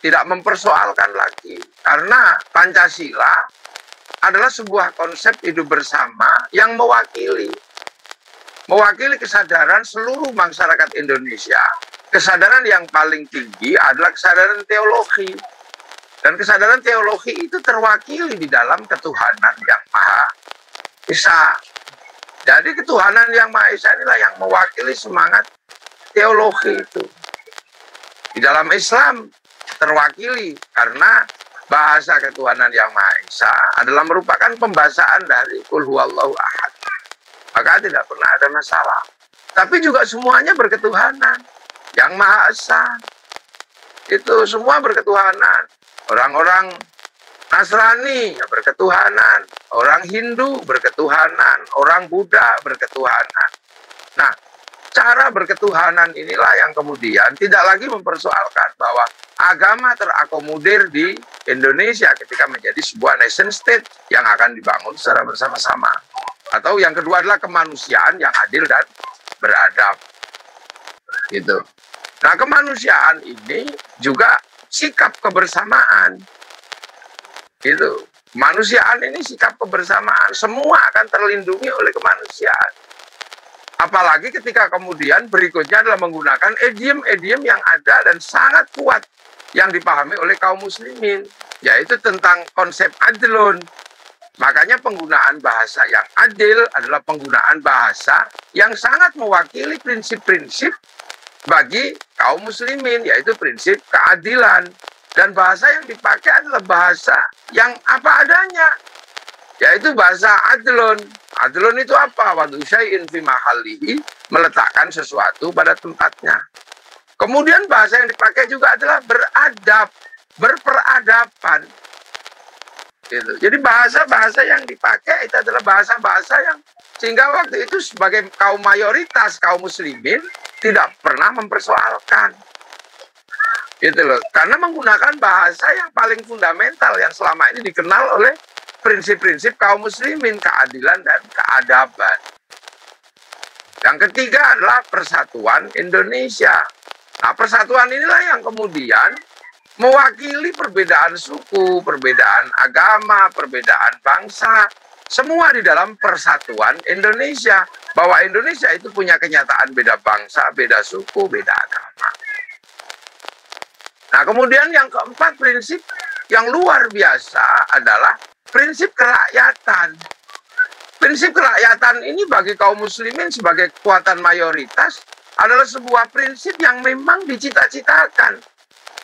tidak mempersoalkan lagi. Karena Pancasila adalah sebuah konsep hidup bersama yang mewakili kesadaran seluruh masyarakat Indonesia. Kesadaran yang paling tinggi adalah kesadaran teologi. Dan kesadaran teologi itu terwakili di dalam ketuhanan yang Maha Esa. Jadi ketuhanan yang Maha Esa inilah yang mewakili semangat teologi itu. Di dalam Islam terwakili karena bahasa ketuhanan yang Maha Esa adalah merupakan pembahasaan dari Qul huwallahu ahad. Maka tidak pernah ada masalah. Tapi juga semuanya berketuhanan. Yang Maha Esa itu semua berketuhanan. Orang-orang Nasrani ya berketuhanan, orang Hindu berketuhanan, orang Buddha berketuhanan. Nah, cara berketuhanan inilah yang kemudian tidak lagi mempersoalkan bahwa agama terakomodir di Indonesia ketika menjadi sebuah nation state yang akan dibangun secara bersama-sama. Atau yang kedua adalah kemanusiaan yang adil dan beradab. Gitu. Nah, kemanusiaan ini juga sikap kebersamaan. Gitu. Kemanusiaan ini sikap kebersamaan. Semua akan terlindungi oleh kemanusiaan. Apalagi ketika kemudian berikutnya adalah menggunakan idiom-idiom yang ada dan sangat kuat yang dipahami oleh kaum muslimin, yaitu tentang konsep adlun. Makanya penggunaan bahasa yang adil adalah penggunaan bahasa yang sangat mewakili prinsip-prinsip bagi kaum muslimin, yaitu prinsip keadilan. Dan bahasa yang dipakai adalah bahasa yang apa adanya, yaitu bahasa adlun. Adlun itu apa? Wadu syai'in fi mahallihi, meletakkan sesuatu pada tempatnya. Kemudian bahasa yang dipakai juga adalah beradab, berperadaban. Gitu. Jadi bahasa-bahasa yang dipakai itu adalah bahasa-bahasa yang sehingga waktu itu sebagai kaum mayoritas, kaum muslimin tidak pernah mempersoalkan. Gitu loh. Karena menggunakan bahasa yang paling fundamental yang selama ini dikenal oleh prinsip-prinsip kaum muslimin, keadilan dan keadaban. Yang ketiga adalah persatuan Indonesia. Nah, persatuan inilah yang kemudian mewakili perbedaan suku, perbedaan agama, perbedaan bangsa, semua di dalam persatuan Indonesia. Bahwa Indonesia itu punya kenyataan beda bangsa, beda suku, beda agama. Nah, kemudian yang keempat, prinsip yang luar biasa adalah prinsip kerakyatan. Prinsip kerakyatan ini bagi kaum muslimin sebagai kekuatan mayoritas adalah sebuah prinsip yang memang dicita-citakan.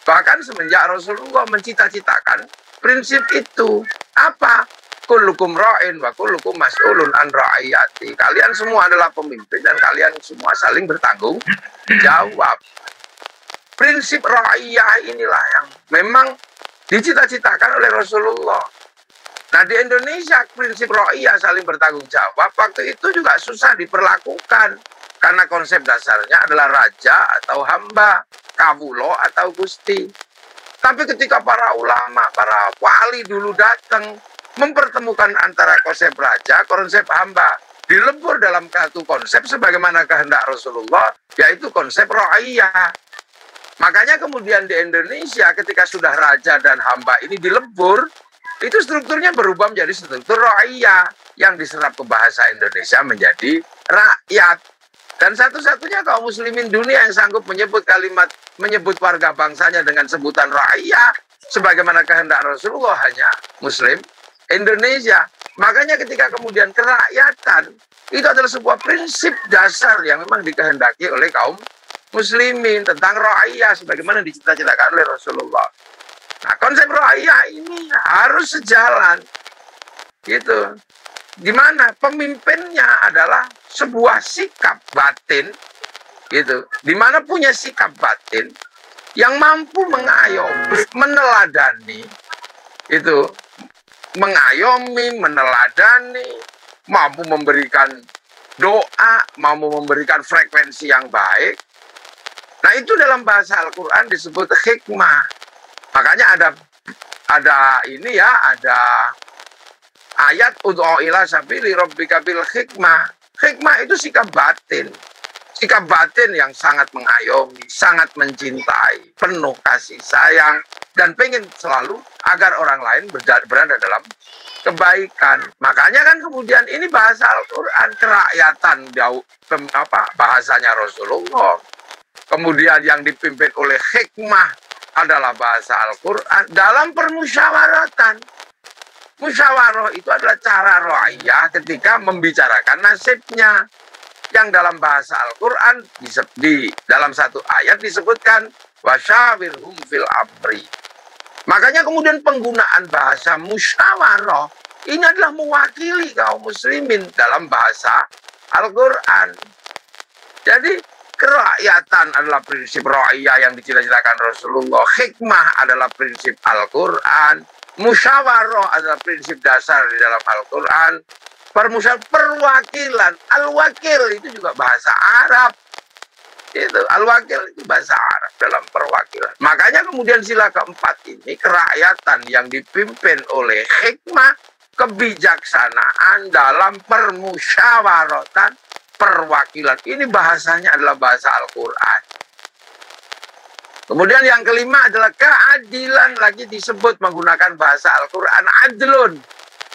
Bahkan semenjak Rasulullah mencita-citakan prinsip itu. Apa? Kullukum ra'in wa kullukum mas'ulun an ra'iyati. Kalian semua adalah pemimpin dan kalian semua saling bertanggung jawab. Prinsip ra'iyah inilah yang memang dicita-citakan oleh Rasulullah. Nah, di Indonesia prinsip ra'iyah saling bertanggung jawab waktu itu juga susah diperlakukan. Karena konsep dasarnya adalah raja atau hamba, kawulo atau gusti. Tapi ketika para ulama, para wali dulu datang mempertemukan antara konsep raja, konsep hamba, dilebur dalam satu konsep sebagaimana kehendak Rasulullah, yaitu konsep ra'iyah. Makanya kemudian di Indonesia ketika sudah raja dan hamba ini dilebur, itu strukturnya berubah menjadi struktur ra'iyah yang diserap ke bahasa Indonesia menjadi rakyat. Dan satu-satunya kaum muslimin dunia yang sanggup menyebut warga bangsanya dengan sebutan ra'iyah sebagaimana kehendak Rasulullah hanya muslim Indonesia. Makanya ketika kemudian kerakyatan itu adalah sebuah prinsip dasar yang memang dikehendaki oleh kaum muslimin tentang ra'iyah sebagaimana dicita-citakan oleh Rasulullah. Nah, konsep ra'iyah ini harus sejalan gitu. Di mana pemimpinnya adalah sebuah sikap batin gitu. Di mana punya sikap batin yang mampu mengayomi, meneladani itu, mengayomi, meneladani, mampu memberikan doa, mampu memberikan frekuensi yang baik. Nah, itu dalam bahasa Al-Qur'an disebut hikmah. Makanya ada ini ya, ada ayat ud'u ila sabili rabbika bil hikmah. Hikmah itu sikap batin. Sikap batin yang sangat mengayomi, sangat mencintai, penuh kasih sayang, dan pengen selalu agar orang lain berada dalam kebaikan. Makanya kan kemudian ini bahasa Al-Quran, kerakyatan bahasanya Rasulullah. Kemudian yang dipimpin oleh hikmah adalah bahasa Al-Quran dalam permusyawaratan. Musyawarah itu adalah cara ra'iyah ketika membicarakan nasibnya. Yang dalam bahasa Al-Quran di dalam satu ayat disebutkan wasyawirhum fil amri. Makanya kemudian penggunaan bahasa musyawarah ini adalah mewakili kaum muslimin dalam bahasa Al-Quran. Jadi kerakyatan adalah prinsip ra'iyah yang dicita-citakan Rasulullah. Hikmah adalah prinsip Al-Quran. Musyawarah adalah prinsip dasar di dalam Al-Quran. Perwakilan, al-wakil itu juga bahasa Arab. Itu al-wakil itu bahasa Arab dalam perwakilan. Makanya kemudian sila keempat ini kerakyatan yang dipimpin oleh hikmah, kebijaksanaan dalam permusyawaratan, perwakilan. Ini bahasanya adalah bahasa Al-Quran. Kemudian yang kelima adalah keadilan, lagi disebut menggunakan bahasa Al-Quran, adlun.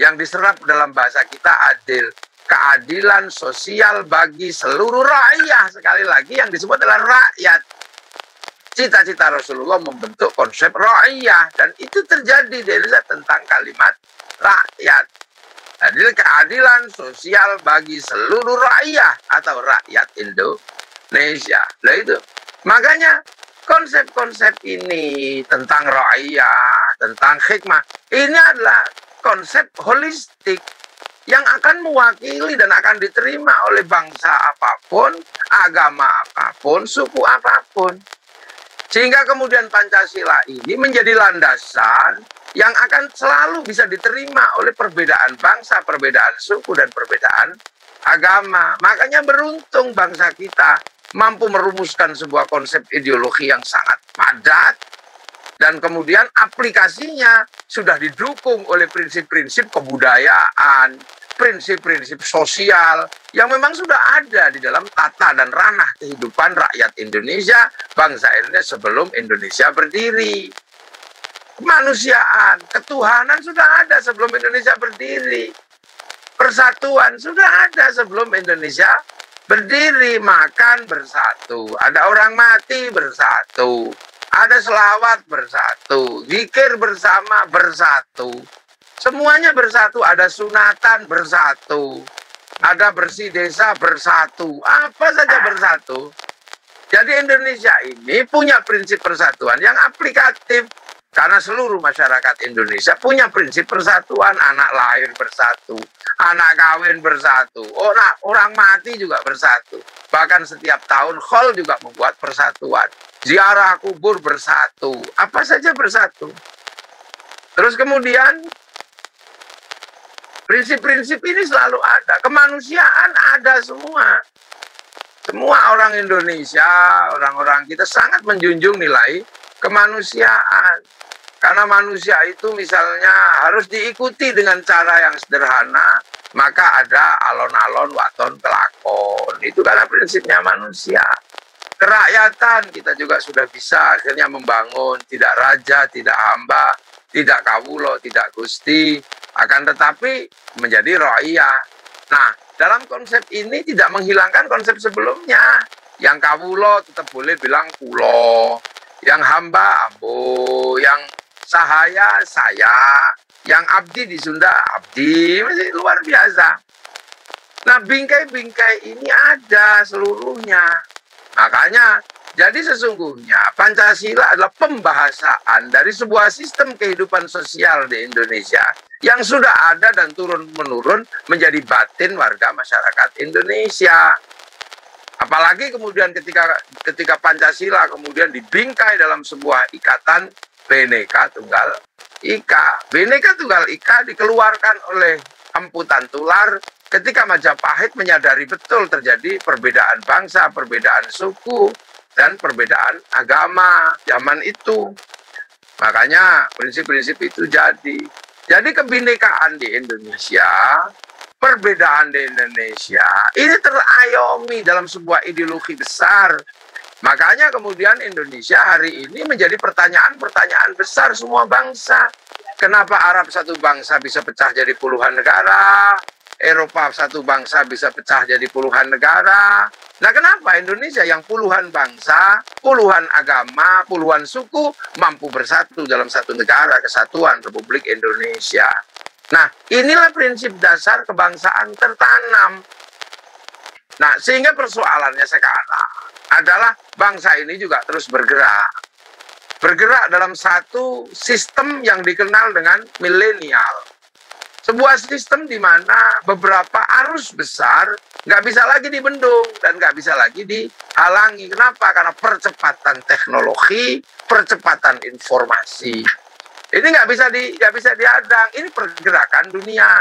Yang diserap dalam bahasa kita adil. Keadilan sosial bagi seluruh rakyat. Sekali lagi yang disebut adalah rakyat. Cita-cita Rasulullah membentuk konsep rakyat. Dan itu terjadi di Indonesia tentang kalimat rakyat. Adil keadilan sosial bagi seluruh rakyat atau rakyat Indonesia. Nah itu. Makanya konsep-konsep ini tentang rakyat, tentang hikmah, ini adalah konsep holistik yang akan mewakili dan akan diterima oleh bangsa apapun, agama apapun, suku apapun. Sehingga kemudian Pancasila ini menjadi landasan yang akan selalu bisa diterima oleh perbedaan bangsa, perbedaan suku, dan perbedaan agama. Makanya beruntung bangsa kita mampu merumuskan sebuah konsep ideologi yang sangat padat, dan kemudian aplikasinya sudah didukung oleh prinsip-prinsip kebudayaan, prinsip-prinsip sosial yang memang sudah ada di dalam tata dan ranah kehidupan rakyat Indonesia, bangsa Indonesia sebelum Indonesia berdiri. Kemanusiaan, ketuhanan sudah ada sebelum Indonesia berdiri. Persatuan sudah ada sebelum Indonesia berdiri. Makan bersatu, ada orang mati bersatu, ada selawat bersatu, zikir bersama bersatu, semuanya bersatu, ada sunatan bersatu, ada bersih desa bersatu, apa saja bersatu. Jadi Indonesia ini punya prinsip persatuan yang aplikatif, karena seluruh masyarakat Indonesia punya prinsip persatuan. Anak lahir bersatu, anak kawin bersatu, orang mati juga bersatu. Bahkan setiap tahun Khol juga membuat persatuan. Ziarah kubur bersatu, apa saja bersatu. Terus kemudian prinsip-prinsip ini selalu ada. Kemanusiaan ada semua. Semua orang Indonesia, orang-orang kita sangat menjunjung nilai kemanusiaan. Karena manusia itu misalnya harus diikuti dengan cara yang sederhana, maka ada alon-alon waton kelakon. Itu karena prinsipnya manusia. Kerakyatan kita juga sudah bisa akhirnya membangun, tidak raja, tidak hamba, tidak kawulo, tidak gusti, akan tetapi menjadi ra'iyah. Nah, dalam konsep ini tidak menghilangkan konsep sebelumnya. Yang kawulo tetap boleh bilang kulo, yang hamba ambo, yang sahaya saya, yang abdi di Sunda abdi, masih luar biasa. Nah, bingkai-bingkai ini ada seluruhnya. Makanya, jadi sesungguhnya Pancasila adalah pembahasaan dari sebuah sistem kehidupan sosial di Indonesia yang sudah ada dan turun-menurun menjadi batin warga masyarakat Indonesia. Apalagi kemudian ketika Pancasila kemudian dibingkai dalam sebuah ikatan Bhinneka Tunggal Ika. Bhinneka Tunggal Ika dikeluarkan oleh amputan tular ketika Majapahit menyadari betul terjadi perbedaan bangsa, perbedaan suku, dan perbedaan agama zaman itu. Makanya prinsip-prinsip itu jadi. Jadi kebinekaan di Indonesia, perbedaan di Indonesia, ini terayomi dalam sebuah ideologi besar Makanya kemudian Indonesia hari ini menjadi pertanyaan-pertanyaan besar semua bangsa. Kenapa Arab satu bangsa bisa pecah jadi puluhan negara, Eropa satu bangsa bisa pecah jadi puluhan negara. Nah, kenapa Indonesia yang puluhan bangsa, puluhan agama, puluhan suku mampu bersatu dalam satu negara kesatuan Republik Indonesia? Nah, inilah prinsip dasar kebangsaan tertanam. Nah, sehingga persoalannya sekarang adalah bangsa ini juga terus bergerak. Bergerak dalam satu sistem yang dikenal dengan milenial. Sebuah sistem di mana beberapa arus besar nggak bisa lagi dibendung dan nggak bisa lagi dihalangi. Kenapa? Karena percepatan teknologi, percepatan informasi. Ini nggak bisa dihadang. Ini pergerakan dunia.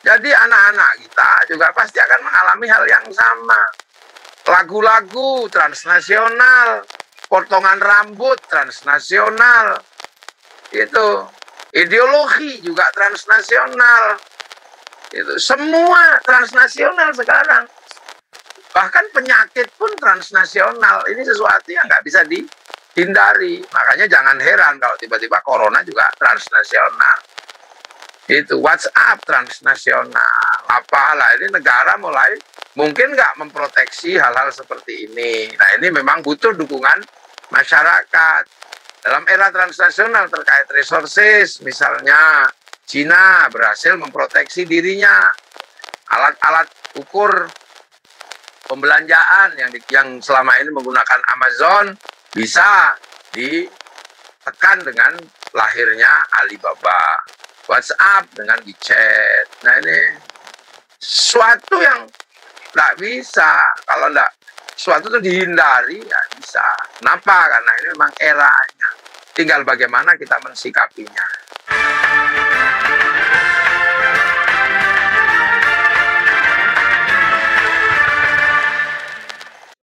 Jadi anak-anak kita juga pasti akan mengalami hal yang sama. Lagu-lagu transnasional, potongan rambut transnasional, itu ideologi juga transnasional, itu semua transnasional sekarang. Bahkan penyakit pun transnasional. Ini sesuatu yang nggak bisa dihindari. Makanya jangan heran kalau tiba-tiba corona juga transnasional. Itu WhatsApp transnasional. Apalah ini negara mulai mungkin nggak memproteksi hal-hal seperti ini. Nah, ini memang butuh dukungan masyarakat. Dalam era transnasional terkait resources, misalnya Cina berhasil memproteksi dirinya. Alat-alat ukur pembelanjaan yang selama ini menggunakan Amazon bisa ditekan dengan lahirnya Alibaba. WhatsApp dengan WeChat. Nah, ini suatu yang nggak bisa. Kalau nggak suatu itu dihindari, nggak bisa. Kenapa? Karena ini memang eranya. Tinggal bagaimana kita mensikapinya.